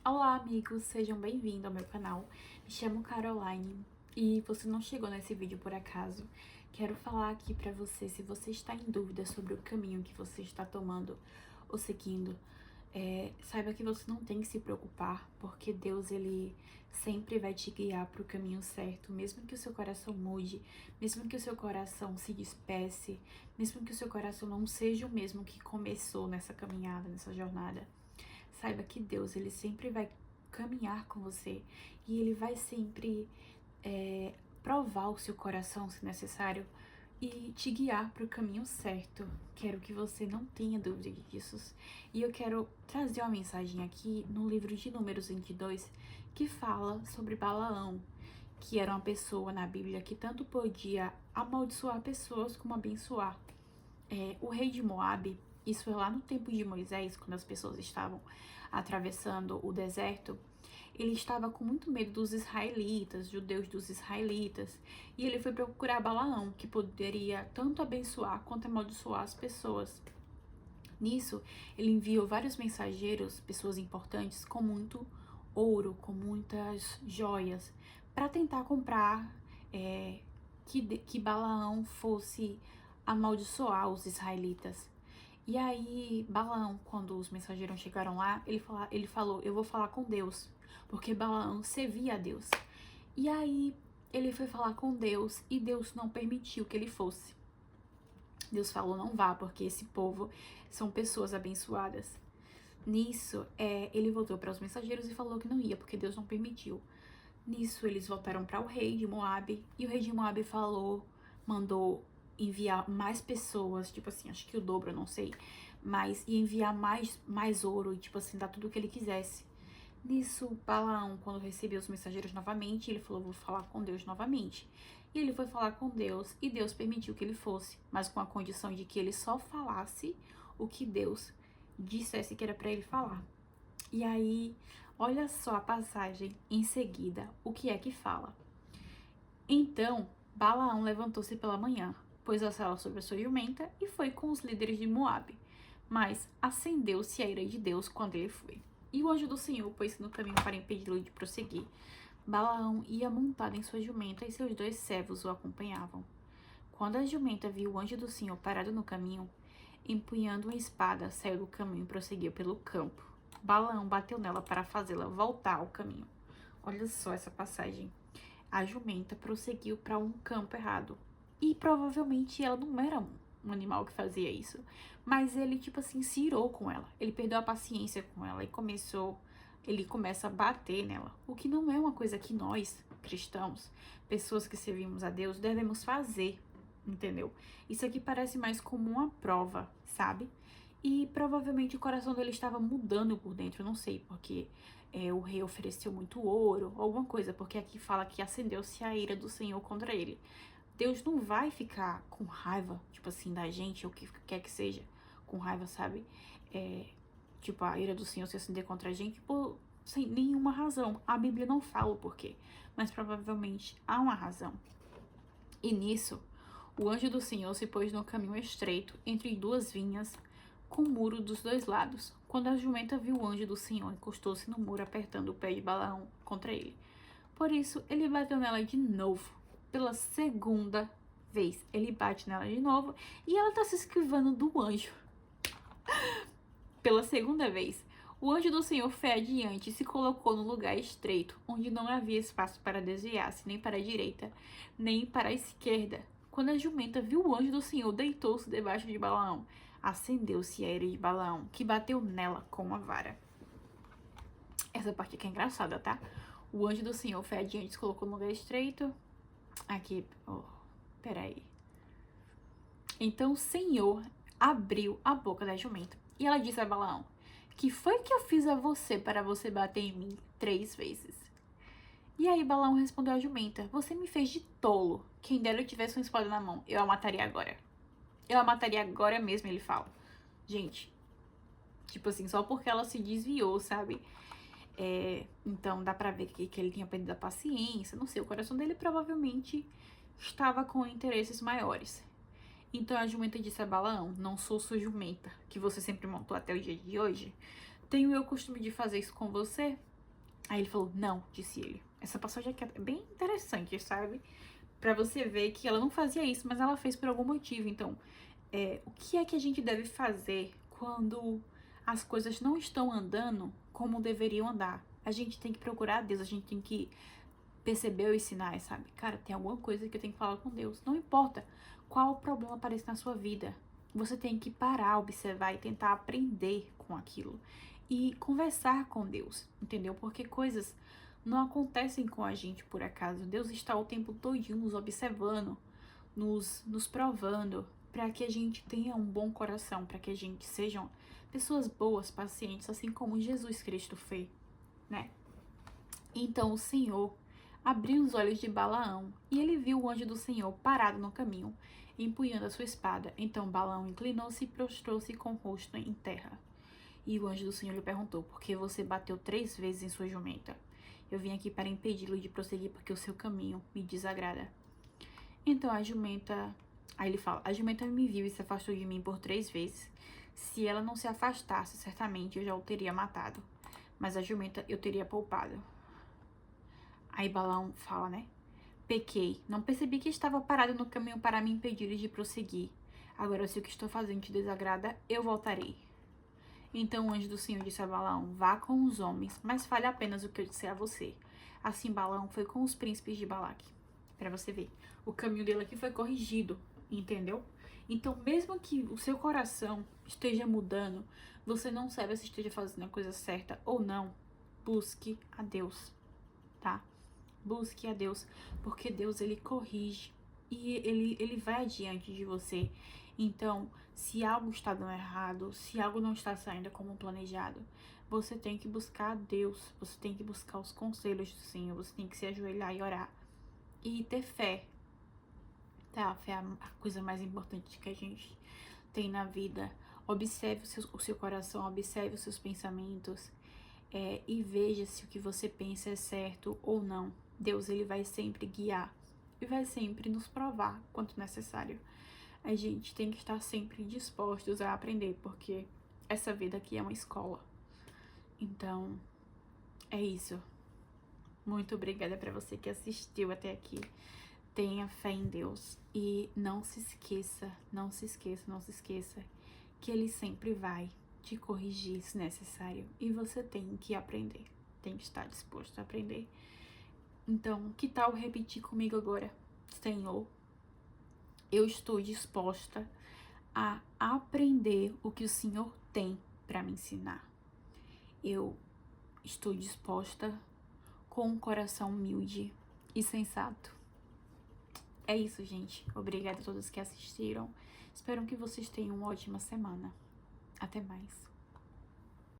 Olá, amigos, sejam bem-vindos ao meu canal. Me chamo Caroline e você não chegou nesse vídeo por acaso. Quero falar aqui pra você, se você está em dúvida sobre o caminho que você está tomando ou seguindo, saiba que você não tem que se preocupar, porque Deus, ele sempre vai te guiar para o caminho certo, mesmo que o seu coração mude, mesmo que o seu coração se despece, mesmo que o seu coração não seja o mesmo que começou nessa caminhada, nessa jornada. Saiba que Deus, ele sempre vai caminhar com você e ele vai sempre provar o seu coração, se necessário, e te guiar para o caminho certo. Quero que você não tenha dúvida disso. E eu quero trazer uma mensagem aqui no livro de Números 22, que fala sobre Balaão, que era uma pessoa na Bíblia que tanto podia amaldiçoar pessoas como abençoar. O rei de Moabe, isso é lá no tempo de Moisés, quando as pessoas estavam atravessando o deserto, ele estava com muito medo dos israelitas, judeus dos israelitas, e ele foi procurar Balaão, que poderia tanto abençoar quanto amaldiçoar as pessoas. Nisso, ele enviou vários mensageiros, pessoas importantes, com muito ouro, com muitas joias, para tentar comprar que Balaão fosse amaldiçoar os israelitas. E aí, Balaão, quando os mensageiros chegaram lá, ele falou, eu vou falar com Deus, porque Balaão servia a Deus. E aí, ele foi falar com Deus e Deus não permitiu que ele fosse. Deus falou, não vá, porque esse povo são pessoas abençoadas. Nisso, ele voltou para os mensageiros e falou que não ia, porque Deus não permitiu. Nisso, eles voltaram para o rei de Moabe, e o rei de Moabe mandou enviar mais pessoas, tipo assim, acho que o dobro, eu não sei, mas ia enviar mais ouro, e tipo assim, dar tudo o que ele quisesse. Nisso, Balaão, quando recebeu os mensageiros novamente, ele falou, vou falar com Deus novamente. E ele foi falar com Deus, e Deus permitiu que ele fosse, mas com a condição de que ele só falasse o que Deus dissesse que era para ele falar. E aí, olha só a passagem em seguida, o que é que fala. Então, Balaão levantou-se pela manhã, pôs a sala sobre a sua jumenta e foi com os líderes de Moabe. Mas acendeu-se a ira de Deus quando ele foi. E o anjo do Senhor pôs-se no caminho para impedi-lo de prosseguir. Balaão ia montado em sua jumenta e seus 2 servos o acompanhavam. Quando a jumenta viu o anjo do Senhor parado no caminho, empunhando uma espada, saiu do caminho e prosseguiu pelo campo. Balaão bateu nela para fazê-la voltar ao caminho. Olha só essa passagem. A jumenta prosseguiu para um campo errado. E provavelmente ela não era um animal que fazia isso. Mas ele, tipo assim, se irou com ela. Ele perdeu a paciência com ela e ele começa a bater nela. O que não é uma coisa que nós, cristãos, pessoas que servimos a Deus, devemos fazer, entendeu? Isso aqui parece mais como uma prova, sabe? E provavelmente o coração dele estava mudando por dentro, não sei, porque o rei ofereceu muito ouro, alguma coisa, porque aqui fala que acendeu-se a ira do Senhor contra ele. Deus não vai ficar com raiva, tipo assim, da gente, ou o que quer que seja, com raiva, sabe? Tipo, a ira do Senhor se acender contra a gente sem nenhuma razão. A Bíblia não fala o porquê, mas provavelmente há uma razão. E nisso, o anjo do Senhor se pôs no caminho estreito, entre 2 vinhas, com o muro dos 2 lados. Quando a jumenta viu o anjo do Senhor, encostou-se no muro, apertando o pé de Balaão contra ele. Por isso, ele bateu nela de novo. Pela segunda vez, ele bate nela de novo e ela tá se esquivando do anjo. Pela segunda vez, o anjo do Senhor foi adiante e se colocou no lugar estreito, onde não havia espaço para desviar-se, nem para a direita, nem para a esquerda. Quando a jumenta viu o anjo do Senhor, deitou-se debaixo de Balaão. Acendeu-se a ira de Balaão, que bateu nela com uma vara. Essa parte aqui é engraçada, tá? O anjo do Senhor foi adiante e se colocou no lugar estreito. Aqui, peraí. Então o Senhor abriu a boca da jumenta. E ela disse a Balaão, que foi que eu fiz a você para você bater em mim 3 vezes? E aí Balaão respondeu à jumenta, você me fez de tolo. Quem dera eu tivesse uma espada na mão, eu a mataria agora. Eu a mataria agora mesmo, ele fala. Gente, tipo assim, só porque ela se desviou, sabe? Então dá pra ver que ele tinha perdido a paciência, não sei, o coração dele provavelmente estava com interesses maiores. Então a jumenta disse a Balaão, não sou sua jumenta, que você sempre montou até o dia de hoje. Tenho eu o costume de fazer isso com você? Aí ele falou, não, disse ele. Essa passagem aqui é bem interessante, sabe? Pra você ver que ela não fazia isso, mas ela fez por algum motivo. Então, o que é que a gente deve fazer quando as coisas não estão andando como deveriam andar? A gente tem que procurar a Deus, a gente tem que perceber os sinais, sabe? Cara, tem alguma coisa que eu tenho que falar com Deus. Não importa qual problema aparece na sua vida. Você tem que parar, observar e tentar aprender com aquilo. E conversar com Deus, entendeu? Porque coisas não acontecem com a gente por acaso. Deus está o tempo todo nos observando, nos provando, para que a gente tenha um bom coração, para que a gente sejam pessoas boas, pacientes, assim como Jesus Cristo foi, né? Então o Senhor abriu os olhos de Balaão, e ele viu o anjo do Senhor parado no caminho, empunhando a sua espada. Então Balaão inclinou-se e prostrou-se com o rosto em terra. E o anjo do Senhor lhe perguntou, por que você bateu 3 vezes em sua jumenta? Eu vim aqui para impedi-lo de prosseguir, porque o seu caminho me desagrada. Então a jumenta... Aí ele fala, a jumenta me viu e se afastou de mim por 3 vezes. Se ela não se afastasse, certamente eu já o teria matado. Mas a jumenta eu teria poupado. Aí Balaão fala, né? Pequei, não percebi que estava parado no caminho para me impedir de prosseguir. Agora, se o que estou fazendo te desagrada, eu voltarei. Então o anjo do Senhor disse a Balaão, vá com os homens, mas fale apenas o que eu disser a você. Assim Balaão foi com os príncipes de Balaque. Para você ver, o caminho dele aqui foi corrigido, entendeu? Então, mesmo que o seu coração esteja mudando, você não sabe se esteja fazendo a coisa certa ou não, busque a Deus, tá? Busque a Deus, porque Deus, ele corrige e ele vai adiante de você. Então, se algo está dando errado, se algo não está saindo como planejado, você tem que buscar a Deus, você tem que buscar os conselhos do Senhor, você tem que se ajoelhar e orar e ter fé, tá? A fé é a coisa mais importante que a gente tem na vida. Observe o seu coração, observe os seus pensamentos, e veja se o que você pensa é certo ou não. Deus, ele vai sempre guiar e vai sempre nos provar quanto necessário. A gente tem que estar sempre dispostos a aprender, porque essa vida aqui é uma escola. Então, é isso. Muito obrigada para você que assistiu até aqui. Tenha fé em Deus e não se esqueça, não se esqueça, não se esqueça que Ele sempre vai te corrigir se necessário. E você tem que aprender, tem que estar disposto a aprender. Então, que tal repetir comigo agora? Senhor, eu estou disposta a aprender o que o Senhor tem para me ensinar. Eu estou disposta com um coração humilde e sensato. É isso, gente. Obrigada a todos que assistiram. Espero que vocês tenham uma ótima semana. Até mais.